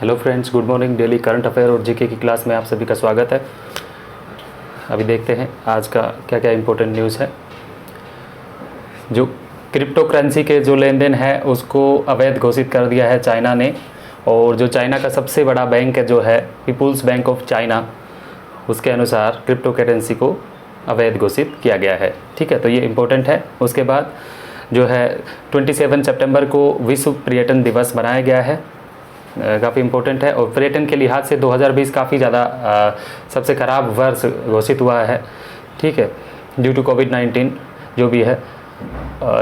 Hello friends, good morning. Daily current affair और GK की class में आप सभी का स्वागत है। अभी देखते हैं आज का क्या क्या इम्पोर्टेंट न्यूज़ है। जो क्रिप्टो करेंसी के जो लेन देन है उसको अवैध घोषित कर दिया है चाइना ने, और जो चाइना का सबसे बड़ा बैंक है जो है पीपुल्स बैंक ऑफ चाइना, उसके अनुसार क्रिप्टो करेंसी को अवैध घोषित किया गया है। ठीक है, तो ये इम्पोर्टेंट है। उसके बाद जो है 27 सितंबर को विश्व पर्यटन दिवस मनाया गया है, काफ़ी इम्पोर्टेंट है। और पर्यटन के लिहाज से 2020 काफ़ी ज़्यादा सबसे ख़राब वर्ष घोषित हुआ है। ठीक है, ड्यू टू कोविड-19 जो भी है।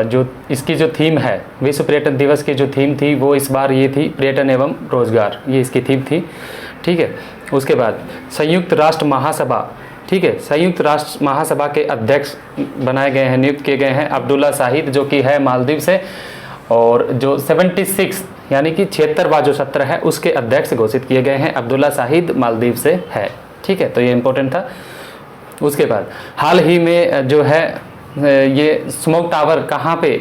जो इसकी जो थीम है, विश्व पर्यटन दिवस की जो थीम थी वो इस बार ये थी, पर्यटन एवं रोजगार, ये इसकी थीम थी। ठीक है, उसके बाद संयुक्त राष्ट्र महासभा, ठीक है, संयुक्त राष्ट्र महासभा के अध्यक्ष बनाए गए हैं, नियुक्त किए गए हैं अब्दुल्ला शाहिद, जो कि है मालदीव से। और जो 76 यानी कि 76वां जो सत्र है उसके अध्यक्ष घोषित किए गए हैं अब्दुल्ला शाहिद, मालदीव से है। ठीक है, तो ये इम्पोर्टेंट था। उसके बाद हाल ही में जो है ये स्मोक टावर कहाँ पे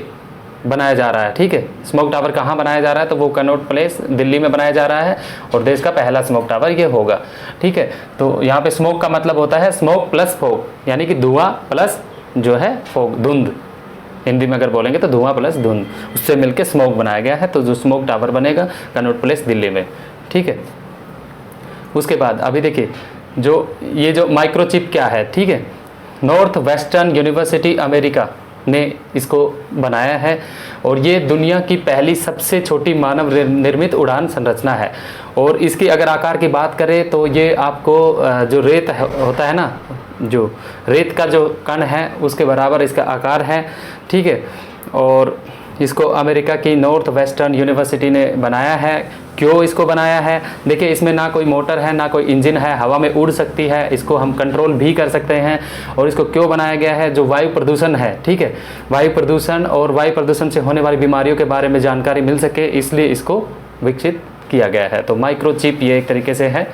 बनाया जा रहा है। ठीक है, स्मोक टावर कहाँ बनाया जा रहा है, तो वो कनॉट प्लेस दिल्ली में बनाया जा रहा है, और देश का पहला स्मोक टावर ये होगा। ठीक है, तो यहाँ पे स्मोक का मतलब होता है स्मोक प्लस फोग, यानी कि धुआं प्लस जो है फोग, धुंध। हिंदी में अगर बोलेंगे तो धुआं प्लस धुंध, उससे मिलके स्मोक बनाया गया है। तो जो स्मोक टावर बनेगा कनॉट प्लेस दिल्ली में। ठीक है, उसके बाद अभी देखिए जो ये जो माइक्रोचिप क्या है। ठीक है, नॉर्थ वेस्टर्न यूनिवर्सिटी अमेरिका ने इसको बनाया है, और ये दुनिया की पहली सबसे छोटी मानव निर्मित उड़ान संरचना है। और इसकी अगर आकार की बात करें तो ये आपको जो रेत होता है ना, जो रेत का जो कण है उसके बराबर इसका आकार है। ठीक है, और इसको अमेरिका की नॉर्थ वेस्टर्न यूनिवर्सिटी ने बनाया है। क्यों इसको बनाया है? देखिए, इसमें ना कोई मोटर है, ना कोई इंजन है, हवा में उड़ सकती है, इसको हम कंट्रोल भी कर सकते हैं। और इसको क्यों बनाया गया है? जो वायु प्रदूषण है, ठीक है, वायु प्रदूषण और वायु प्रदूषण से होने वाली बीमारियों के बारे में जानकारी मिल सके, इसलिए इसको विकसित किया गया है। तो माइक्रोचिप ये एक तरीके से है,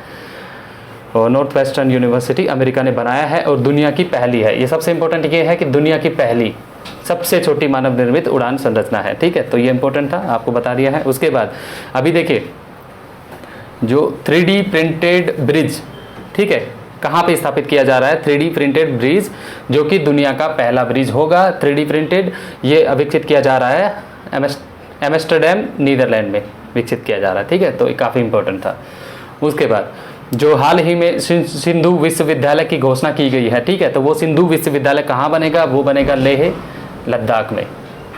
और नॉर्थ वेस्टर्न यूनिवर्सिटी अमेरिका ने बनाया है, और दुनिया की पहली है। ये सबसे इंपॉर्टेंट ये है कि दुनिया की पहली सबसे छोटी मानव निर्मित उड़ान संरचना है। ठीक है, तो ये इंपॉर्टेंट था, आपको बता दिया है। उसके बाद अभी देखिए जो 3D प्रिंटेड ब्रिज, ठीक है, कहाँ पे स्थापित किया जा रहा है? 3D प्रिंटेड ब्रिज, जो कि दुनिया का पहला ब्रिज होगा 3D प्रिंटेड। ये विकसित किया जा रहा है एम्स्टर्डम, नीदरलैंड में विकसित किया जा रहा है। ठीक है, तो ये काफ़ी इंपॉर्टेंट था। उसके बाद जो हाल ही में सिंधु विश्वविद्यालय की घोषणा की गई है। ठीक है, तो वो सिंधु विश्वविद्यालय कहाँ बनेगा? वो बनेगा लेह लद्दाख में।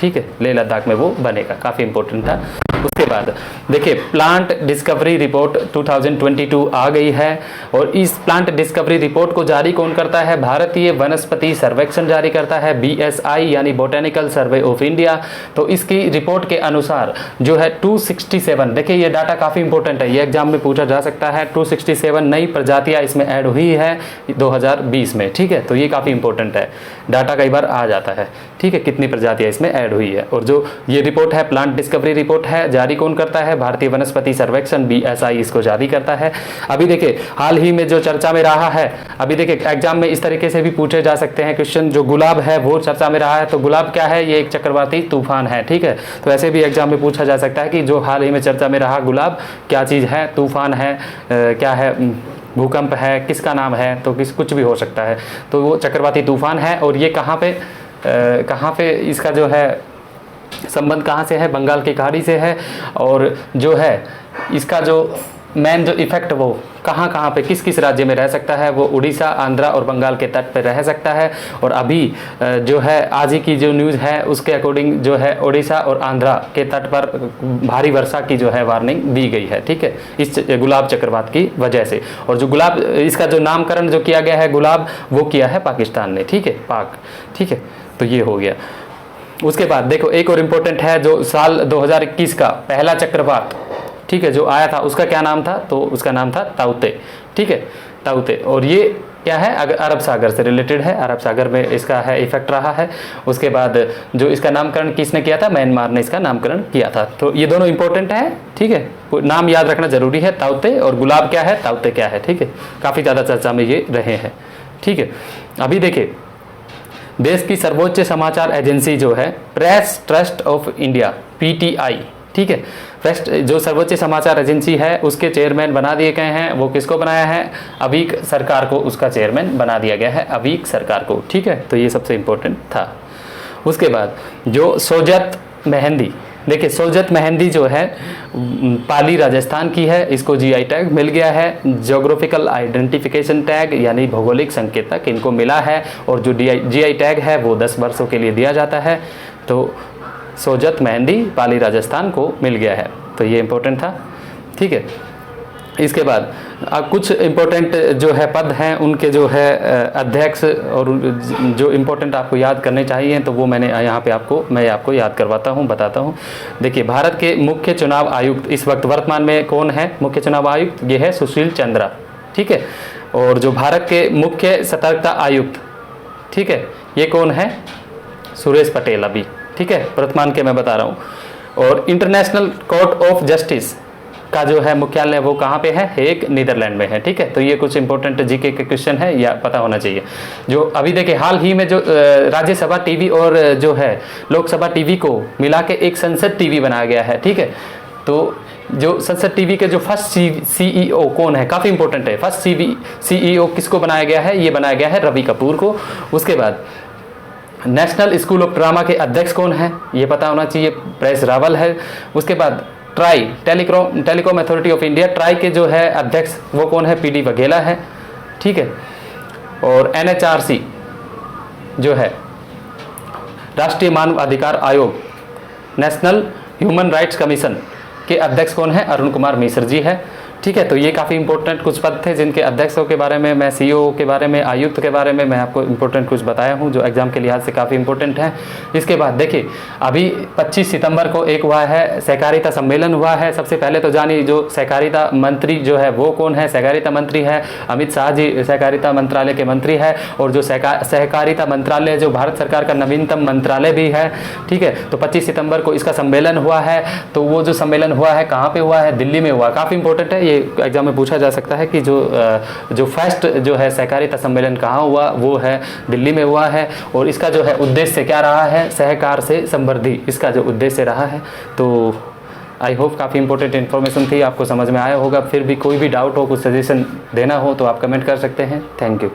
ठीक है, लेह लद्दाख में वो बनेगा, काफ़ी इंपॉर्टेंट था। उसके बाद देखिए प्लांट डिस्कवरी रिपोर्ट 2022 आ गई है, और इस प्लांट डिस्कवरी रिपोर्ट को जारी कौन करता है? भारतीय वनस्पति सर्वेक्षण जारी करता है, BSI यानी बोटेनिकल सर्वे ऑफ इंडिया। तो इसकी रिपोर्ट के अनुसार जो है 267, देखिए ये डाटा काफ़ी इंपॉर्टेंट है, ये एग्जाम में पूछा जा सकता है। 267 नई प्रजातियाँ इसमें ऐड हुई है 2020 में। ठीक है, तो ये काफ़ी इंपॉर्टेंट है, डाटा कई बार आ जाता है। ठीक है, कितनी प्रजातियाँ इसमें ऐड हुई है। और जो ये रिपोर्ट है प्लांट डिस्कवरी रिपोर्ट है, जारी कौन करता है? भारतीय वनस्पति सर्वेक्षण, BSI इसको जारी करता है। अभी देखिए हाल ही में जो चर्चा में रहा है, अभी देखिए एग्जाम में इस तरीके से भी पूछे जा सकते हैं क्वेश्चन, जो गुलाब है वो चर्चा में रहा है। तो गुलाब क्या है? ये एक चक्रवाती तूफान है। ठीक है, तो ऐसे भी एग्जाम में पूछा जा सकता है कि जो हाल ही में चर्चा में रहा गुलाब क्या चीज़ है? तूफान है, क्या है? भूकंप है, किसका नाम है? तो कुछ भी हो सकता है। तो वो चक्रवाती तूफान है, और ये कहाँ पे इसका जो है संबंध कहाँ से है? बंगाल की खाड़ी से है। और जो है इसका जो मेन जो इफेक्ट वो कहाँ पे किस किस राज्य में रह सकता है? वो उड़ीसा, आंध्रा और बंगाल के तट पर रह सकता है। और अभी जो है आज ही की जो न्यूज़ है उसके अकॉर्डिंग जो है उड़ीसा और आंध्रा के तट पर भारी वर्षा की जो है वार्निंग दी गई है। ठीक है, इस गुलाब चक्रवात की वजह से। और जो गुलाब, इसका जो नामकरण जो किया गया है गुलाब, वो किया है पाकिस्तान ने। ठीक है, पाक। ठीक है, तो ये हो गया। उसके बाद देखो एक और इम्पोर्टेंट है, जो साल 2021 का पहला चक्रवात, ठीक है, जो आया था उसका क्या नाम था? तो उसका नाम था ताउते। ठीक है, ताउते। और ये क्या है? अरब सागर से रिलेटेड है, अरब सागर में इसका है इफेक्ट रहा है। उसके बाद जो इसका नामकरण किसने किया था? म्यांमार ने इसका नामकरण किया था। तो ये दोनों इंपॉर्टेंट है। ठीक है, नाम याद रखना जरूरी है, ताउते और गुलाब क्या है, ताउते क्या है। ठीक है, काफ़ी ज़्यादा चर्चा में ये रहे हैं। ठीक है, अभी देखिए देश की सर्वोच्च समाचार एजेंसी जो है press trust of India, PTI, ठीक है, प्रेस जो सर्वोच्च समाचार एजेंसी है उसके चेयरमैन बना दिए गए हैं। वो किसको बनाया है? अवीक सरकार को उसका चेयरमैन बना दिया गया है, अवीक सरकार को। ठीक है, तो ये सबसे इम्पोर्टेंट था। उसके बाद जो सोजत मेहंदी, देखिए सोजत मेहंदी जो है पाली राजस्थान की है, इसको जीआई टैग मिल गया है। ज्योग्राफिकल आइडेंटिफिकेशन टैग यानी भौगोलिक संकेतक इनको मिला है, और जो जीआई टैग है वो 10 वर्षों के लिए दिया जाता है। तो सोजत मेहंदी पाली राजस्थान को मिल गया है, तो ये इम्पोर्टेंट था। ठीक है, इसके बाद कुछ इम्पोर्टेंट जो है पद हैं उनके जो है अध्यक्ष, और जो इम्पोर्टेंट आपको याद करने चाहिए तो वो मैंने यहाँ पे मैं आपको याद करवाता हूँ, बताता हूँ। देखिए भारत के मुख्य चुनाव आयुक्त इस वक्त वर्तमान में कौन है? मुख्य चुनाव आयुक्त ये है सुशील चंद्रा। ठीक है, और जो भारत के मुख्य सतर्कता आयुक्त, ठीक है, ये कौन है? सुरेश पटेल अभी। ठीक है, वर्तमान के मैं बता रहा हूँ। और इंटरनेशनल कोर्ट ऑफ जस्टिस का जो है मुख्यालय वो कहाँ पे है? हेग, नीदरलैंड में है। ठीक है, तो ये कुछ इंपॉर्टेंट जीके के क्वेश्चन है या पता होना चाहिए। जो अभी देखिए हाल ही में जो राज्यसभा टीवी और जो है लोकसभा टीवी को मिला के एक संसद टीवी बनाया गया है। ठीक है, तो जो संसद टीवी के जो फर्स्ट सीईओ कौन है? काफ़ी इंपॉर्टेंट है। फर्स्ट सीईओ किसको बनाया गया है? ये बनाया गया है रवि कपूर को। उसके बाद नेशनल स्कूल ऑफ ड्रामा के अध्यक्ष कौन है? ये पता होना चाहिए, प्रेस रावल है। उसके बाद try telecom authority of India, try के जो है अध्यक्ष वो कौन है? पीडी वघेला है। ठीक है, और एनएचआरसी जो है राष्ट्रीय मानव अधिकार आयोग, नेशनल ह्यूमन राइट्स कमीशन के अध्यक्ष कौन है? अरुण कुमार मिश्र जी है। ठीक है, तो ये काफ़ी इंपॉर्टेंट कुछ पद थे जिनके अध्यक्षों के बारे में, मैं सीईओ के बारे में, आयुक्त के बारे में मैं आपको इंपॉर्टेंट कुछ बताया हूँ जो एग्जाम के लिहाज से काफ़ी इंपॉर्टेंट है। इसके बाद देखिए अभी 25 सितंबर को एक हुआ है सहकारिता सम्मेलन हुआ है। सबसे पहले तो जानिए जो सहकारिता मंत्री जो है वो कौन है? सहकारिता मंत्री है अमित शाह जी, सहकारिता मंत्रालय के मंत्री है। और जो सहकारिता मंत्रालय जो भारत सरकार का नवीनतम मंत्रालय भी है। ठीक है, तो 25 सितंबर को इसका सम्मेलन हुआ है। तो वो जो सम्मेलन हुआ है कहाँ पे हुआ है? दिल्ली में हुआ। काफ़ी इंपॉर्टेंट है, ये एग्जाम में पूछा जा सकता है कि जो फर्स्ट जो है सहकारिता सम्मेलन कहाँ हुआ? वो है दिल्ली में हुआ है। और इसका जो है उद्देश्य क्या रहा है? सहकार से समृद्धि, इसका जो उद्देश्य रहा है। तो आई होप काफ़ी इंपॉर्टेंट इन्फॉर्मेशन थी, आपको समझ में आया होगा। फिर भी कोई भी डाउट हो, कुछ सजेशन देना हो तो आप कमेंट कर सकते हैं। Thank you.